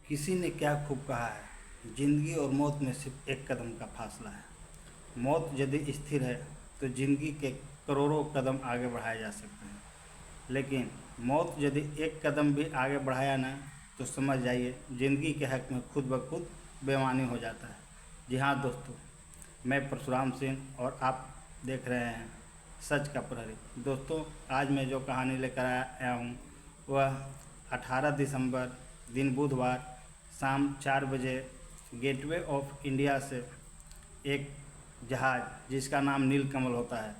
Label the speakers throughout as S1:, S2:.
S1: किसी ने क्या खूब कहा है, जिंदगी और मौत में सिर्फ एक कदम का फासला है। मौत यदि स्थिर है तो जिंदगी के करोड़ों कदम आगे बढ़ाए जा सकते हैं, लेकिन मौत यदि एक कदम भी आगे बढ़ाया ना तो समझ जाइए जिंदगी के हक में खुद ब खुद बेईमानी हो जाता है। जी हाँ दोस्तों, मैं परशुराम सिंह और आप देख रहे हैं सच का प्रहरी। दोस्तों, आज मैं जो कहानी लेकर आया हूँ वह 18 दिसंबर दिन बुधवार शाम 4 बजे गेटवे ऑफ इंडिया से एक जहाज़ जिसका नाम नीलकमल होता है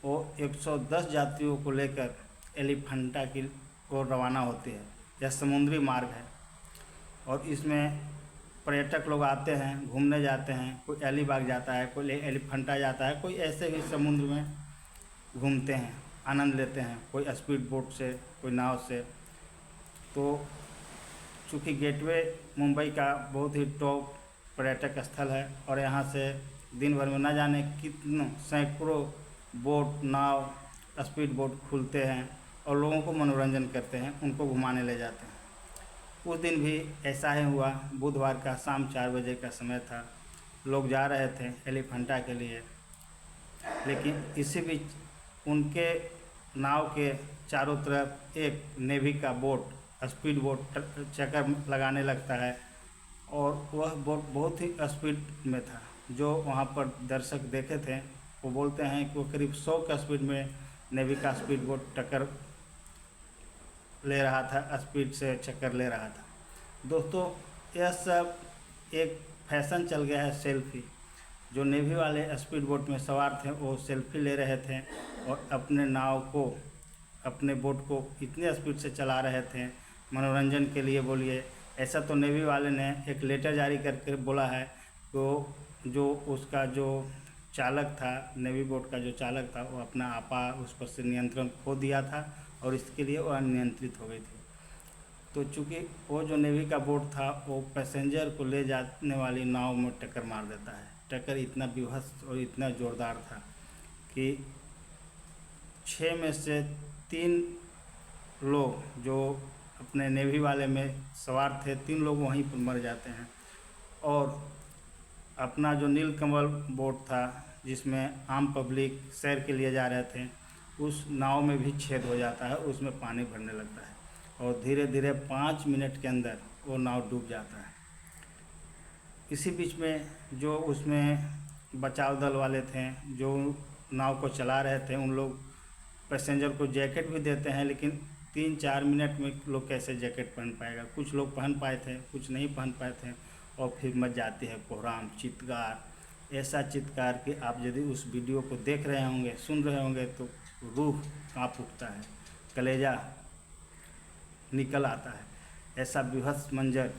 S1: वो 110 यात्रियों को लेकर एलिफेंटा की को रवाना होती है। यह समुद्री मार्ग है और इसमें पर्यटक लोग आते हैं, घूमने जाते हैं। कोई अलीबाग जाता है, कोई एलिफेंटा जाता है, कोई ऐसे ही समुद्र में घूमते हैं, आनंद लेते हैं, कोई स्पीड बोट से, कोई नाव से। तो चूँकि गेटवे मुंबई का बहुत ही टॉप पर्यटक स्थल है और यहाँ से दिन भर में न जाने कितने सैकड़ों बोट, नाव, स्पीड बोट खुलते हैं और लोगों को मनोरंजन करते हैं, उनको घुमाने ले जाते हैं। उस दिन भी ऐसा ही हुआ। बुधवार का शाम 4 बजे का समय था। लोग जा रहे थे एलिफेंटा के लिए, लेकिन इसी बीच उनके नाव के चारों तरफ एक नेवी का बोट, स्पीड बोट चक्कर लगाने लगता है और वह बोट बहुत ही स्पीड में था। जो वहाँ पर दर्शक देखे थे वो बोलते हैं कि वो करीब 100 का स्पीड में नेवी का स्पीड बोट टक्कर ले रहा था, स्पीड से चक्कर ले रहा था। दोस्तों, यह सब एक फैशन चल गया है सेल्फी। जो नेवी वाले स्पीड बोट में सवार थे वो सेल्फी ले रहे थे और अपने नाव को, अपने बोट को इतने स्पीड से चला रहे थे मनोरंजन के लिए। बोलिए, ऐसा तो नेवी वाले ने एक लेटर जारी करके बोला है तो जो उसका जो चालक था, नेवी बोट का जो चालक था, वो अपना आपा उस पर से नियंत्रण खो दिया था और इसके लिए वो अनियंत्रित हो गई थी। तो चूँकि वो जो नेवी का बोट था वो पैसेंजर को ले जाने वाली नाव में टक्कर मार देता है। टक्कर इतना विभत्स और इतना ज़ोरदार था कि 6 में से 3 लोग जो अपने नेवी वाले में सवार थे, 3 लोग वहीं पर मर जाते हैं। और अपना जो नीलकमल बोट था जिसमें आम पब्लिक सैर के लिए जा रहे थे, उस नाव में भी छेद हो जाता है, उसमें पानी भरने लगता है और धीरे धीरे 5 मिनट के अंदर वो नाव डूब जाता है। इसी बीच में जो उसमें बचाव दल वाले थे जो नाव को चला रहे थे, उन लोग पैसेंजर को जैकेट भी देते हैं, लेकिन 3-4 मिनट में लोग कैसे जैकेट पहन पाएगा। कुछ लोग पहन पाए थे, कुछ नहीं पहन पाए थे और फिर मच जाती है कोहराम, चित्कार। ऐसा चित्कार कि आप यदि उस वीडियो को देख रहे होंगे, सुन रहे होंगे तो रूह कांप उठता है, कलेजा निकल आता है। ऐसा विभत्स मंजर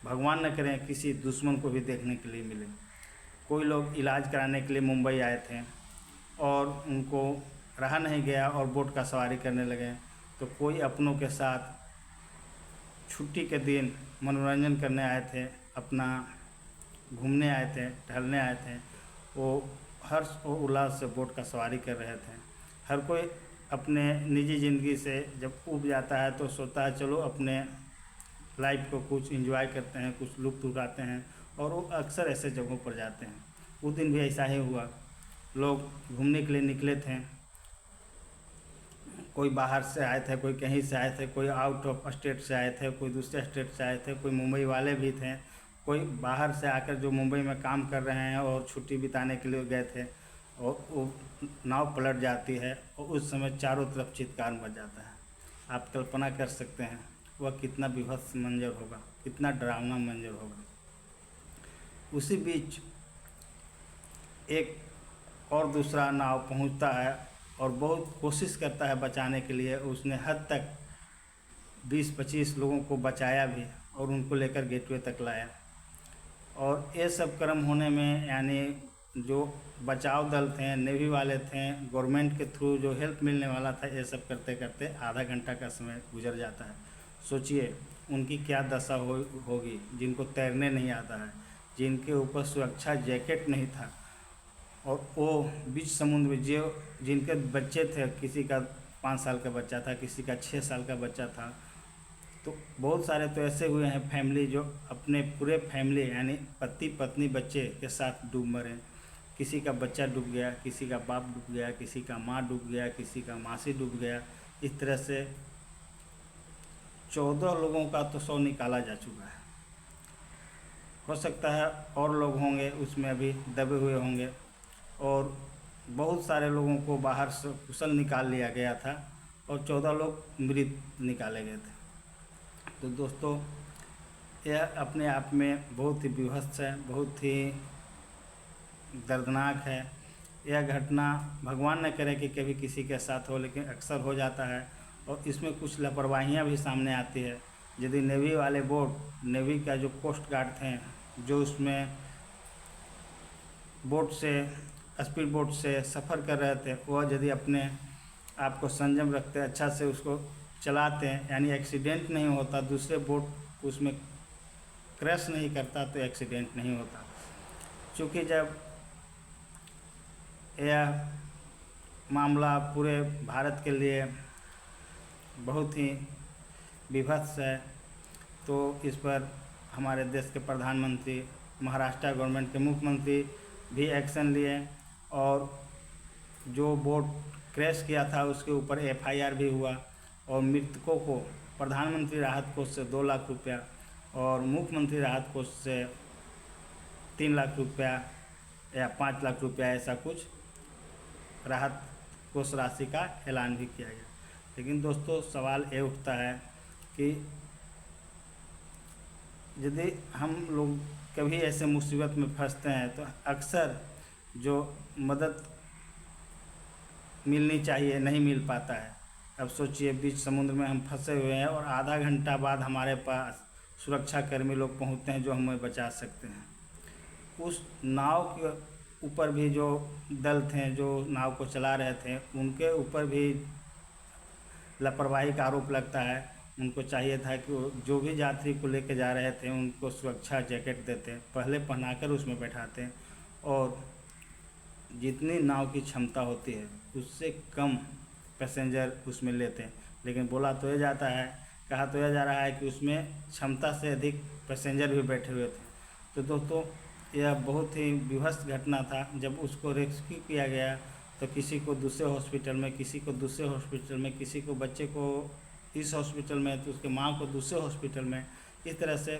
S1: भगवान न करें किसी दुश्मन को भी देखने के लिए मिले। कोई लोग इलाज कराने के लिए मुंबई आए थे और उनको रहा नहीं गया और बोट का सवारी करने लगे। तो कोई अपनों के साथ छुट्टी के दिन मनोरंजन करने आए थे, अपना घूमने आए थे, टहलने आए थे, वो हर्ष और उल्लास से बोट का सवारी कर रहे थे। हर कोई अपने निजी ज़िंदगी से जब ऊब जाता है तो सोचता है चलो अपने लाइफ को कुछ एंजॉय करते हैं, कुछ लुत्फ़ उठाते हैं, और वो अक्सर ऐसे जगहों पर जाते हैं। उस दिन भी ऐसा ही हुआ। लोग घूमने के लिए निकले थे, कोई बाहर से आए थे, कोई कहीं से आए थे, कोई आउट ऑफ स्टेट से आए थे, कोई दूसरे स्टेट से आए थे, कोई मुंबई वाले भी थे, कोई बाहर से आकर जो मुंबई में काम कर रहे हैं और छुट्टी बिताने के लिए गए थे। और वो नाव पलट जाती है और उस समय चारों तरफ चित्कार मच जाता है। आप कल्पना कर सकते हैं वह कितना विभत्स मंजर होगा, कितना डरावना मंजर होगा। उसी बीच एक और दूसरा नाव पहुंचता है और बहुत कोशिश करता है बचाने के लिए। उसने हद तक 20-25 लोगों को बचाया भी और उनको लेकर गेटवे तक लाया। और ये सब कर्म होने में, यानी जो बचाव दल थे, नेवी वाले थे, गवर्नमेंट के थ्रू जो हेल्प मिलने वाला था, ये सब करते करते आधा घंटा का समय गुजर जाता है। सोचिए उनकी क्या दशा होगी जिनको तैरने नहीं आता है, जिनके ऊपर सुरक्षा जैकेट नहीं था और वो बीच समुद्र में जिनके बच्चे थे, किसी का 5 साल का बच्चा था, किसी का 6 साल का बच्चा था, तो बहुत सारे तो ऐसे हुए हैं फैमिली जो अपने पूरे फैमिली यानी पति पत्नी बच्चे के साथ डूब मरे। किसी का बच्चा डूब गया, किसी का बाप डूब गया, किसी का माँ डूब गया, किसी का मासी डूब गया। इस तरह से 14 लोगों का तो शव निकाला जा चुका है। हो सकता है और लोग होंगे उसमें अभी दबे हुए होंगे, और बहुत सारे लोगों को बाहर से कुशल निकाल लिया गया था और 14 लोग मृत निकाले गए थे। तो दोस्तों, यह अपने आप में बहुत ही विभत्स है, बहुत ही दर्दनाक है। यह घटना भगवान न करे कि कभी किसी के साथ हो, लेकिन अक्सर हो जाता है और इसमें कुछ लापरवाहियाँ भी सामने आती है। यदि नेवी वाले बोट, नेवी का जो कोस्ट गार्ड थे, जो उसमें बोट से स्पीड बोट से सफ़र कर रहे थे, वह यदि अपने आप को संयम रखते, अच्छा से उसको चलाते हैं, यानी एक्सीडेंट नहीं होता, दूसरे बोट उसमें क्रैश नहीं करता, तो एक्सीडेंट नहीं होता। क्योंकि जब यह मामला पूरे भारत के लिए बहुत ही विभत्स है, तो इस पर हमारे देश के प्रधानमंत्री, महाराष्ट्र गवर्नमेंट के मुख्यमंत्री भी एक्शन लिए और जो बोट क्रैश किया था उसके ऊपर FIR भी हुआ और मृतकों को प्रधानमंत्री राहत कोष से 2 लाख रुपया और मुख्यमंत्री राहत कोष से 3 लाख रुपया या 5 लाख रुपया, ऐसा कुछ राहत कोष राशि का ऐलान भी किया गया। लेकिन दोस्तों, सवाल ये उठता है कि यदि हम लोग कभी ऐसे मुसीबत में फंसते हैं तो अक्सर जो मदद मिलनी चाहिए नहीं मिल पाता है। अब सोचिए, बीच समुद्र में हम फंसे हुए हैं और आधा घंटा बाद हमारे पास सुरक्षाकर्मी लोग पहुंचते हैं जो हमें बचा सकते हैं। उस नाव के ऊपर भी जो दल थे, जो नाव को चला रहे थे, उनके ऊपर भी लापरवाही का आरोप लगता है। उनको चाहिए था कि जो भी यात्री को लेकर जा रहे थे उनको सुरक्षा जैकेट देते, पहले पहनाकर उसमें बैठाते और जितनी नाव की क्षमता होती है उससे कम पैसेंजर उसमें लेते। लेकिन बोला तो यह जाता है, कहा तो यह जा रहा है कि उसमें क्षमता से अधिक पैसेंजर भी बैठे हुए थे। तो दोस्तों, यह बहुत ही विभत्स घटना था। जब उसको रेस्क्यू किया गया तो किसी को दूसरे हॉस्पिटल में, किसी को दूसरे हॉस्पिटल में, किसी को बच्चे को इस हॉस्पिटल में, तो उसके माँ को दूसरे हॉस्पिटल में, इस तरह से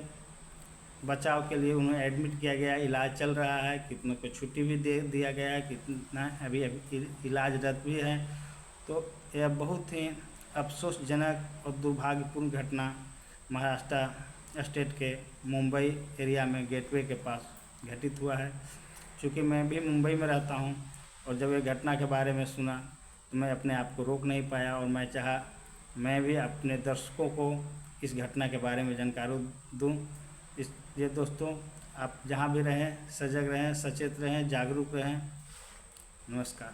S1: बचाव के लिए उन्हें एडमिट किया गया। इलाज चल रहा है, कितनों को छुट्टी भी दे दिया गया है, कितना अभी इलाजरत भी है। तो यह बहुत ही अफसोसजनक और दुर्भाग्यपूर्ण घटना महाराष्ट्र स्टेट के मुंबई एरिया में गेटवे के पास घटित हुआ है। चूँकि मैं भी मुंबई में रहता हूँ और जब ये घटना के बारे में सुना तो मैं अपने आप को रोक नहीं पाया और मैं चाहा मैं भी अपने दर्शकों को इस घटना के बारे में जानकारी दूँ। इसलिए दोस्तों, आप जहाँ भी रहें सजग रहें, सचेत रहें, जागरूक रहें। नमस्कार।